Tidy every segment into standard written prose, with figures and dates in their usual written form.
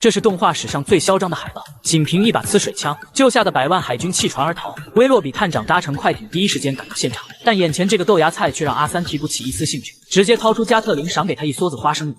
这是动画史上最嚣张的海报，仅凭一把呲水枪就吓得百万海军弃船而逃。威洛比探长搭乘快艇，第一时间赶到现场，但眼前这个豆芽菜却让阿三提不起一丝兴趣，直接掏出加特林赏给他一梭子花生米。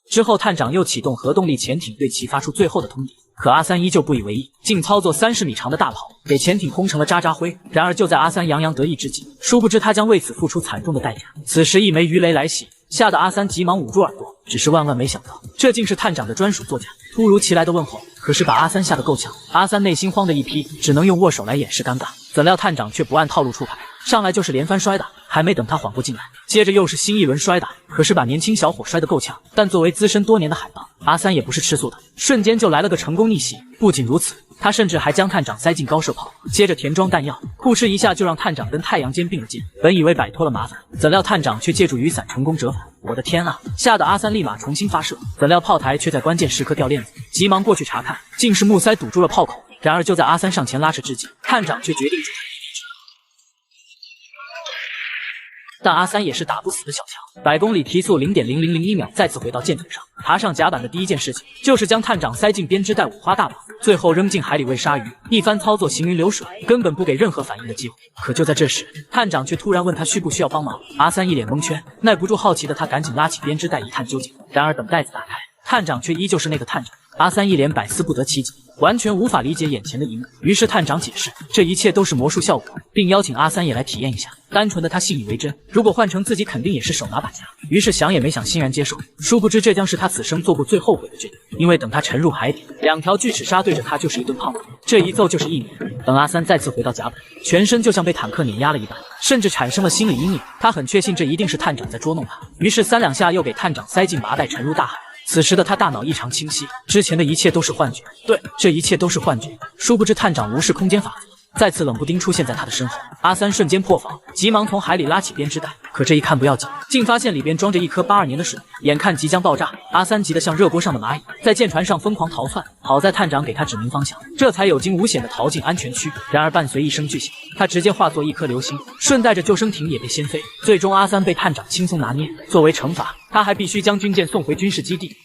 之后，探长又启动核动力潜艇对其发出最后的通牒，可阿三依旧不以为意，竟操作30米长的大炮给潜艇轰成了渣渣灰。然而就在阿三洋洋得意之际，殊不知他将为此付出惨重的代价。此时一枚鱼雷来袭，吓得阿三急忙捂住耳朵，只是万万没想到，这竟是探长的专属作假。突如其来的问候可是把阿三吓得够呛，阿三内心慌得一批，只能用握手来掩饰尴尬。怎料探长却不按套路出牌，上来就是连番摔打，还没等他缓过劲来，接着又是新一轮摔打，可是把年轻小伙摔得够呛。但作为资深多年的海盗，阿三也不是吃素的，瞬间就来了个成功逆袭。不仅如此，他甚至还将探长塞进高射炮，接着填装弹药，扑哧一下就让探长跟太阳肩并了肩。本以为摆脱了麻烦，怎料探长却借助雨伞成功折返。我的天啊！吓得阿三立马重新发射，怎料炮台却在关键时刻掉链子，急忙过去查看，竟是木塞堵住了炮口。然而就在阿三上前拉扯之际，探长却决定助他。但阿三也是打不死的小强，100公里提速0.0001秒，再次回到舰艇上，爬上甲板的第一件事情就是将探长塞进编织袋五花大绑，最后扔进海里喂鲨鱼。一番操作行云流水，根本不给任何反应的机会。可就在这时，探长却突然问他需不需要帮忙。阿三一脸蒙圈，耐不住好奇的他赶紧拉起编织袋一探究竟。然而等袋子打开，探长却依旧是那个探长。阿三一脸百思不得其解，完全无法理解眼前的一幕。于是探长解释，这一切都是魔术效果，并邀请阿三也来体验一下。单纯的他信以为真，如果换成自己肯定也是手拿把掐。于是想也没想欣然接受。殊不知这将是他此生做过最后悔的决定，因为等他沉入海底，2条巨齿鲨对着他就是一顿胖揍，这一揍就是1年。等阿三再次回到甲板，全身就像被坦克碾压了一般，甚至产生了心理阴影。他很确信这一定是探长在捉弄他，于是3两下又给探长塞进麻袋沉入大海。此时的他大脑异常清晰，之前的一切都是幻觉，对，这一切都是幻觉。殊不知探长无视空间法则，再次冷不丁出现在他的身后。阿三瞬间破防，急忙从海里拉起编织袋，可这一看不要紧，竟发现里边装着一颗82年的水，眼看即将爆炸。阿三急得像热锅上的蚂蚁，在舰船上疯狂逃窜。好在探长给他指明方向，这才有惊无险的逃进安全区。然而伴随一声巨响，他直接化作一颗流星，顺带着救生艇也被掀飞。最终阿三被探长轻松拿捏，作为惩罚，他还必须将军舰送回军事基地。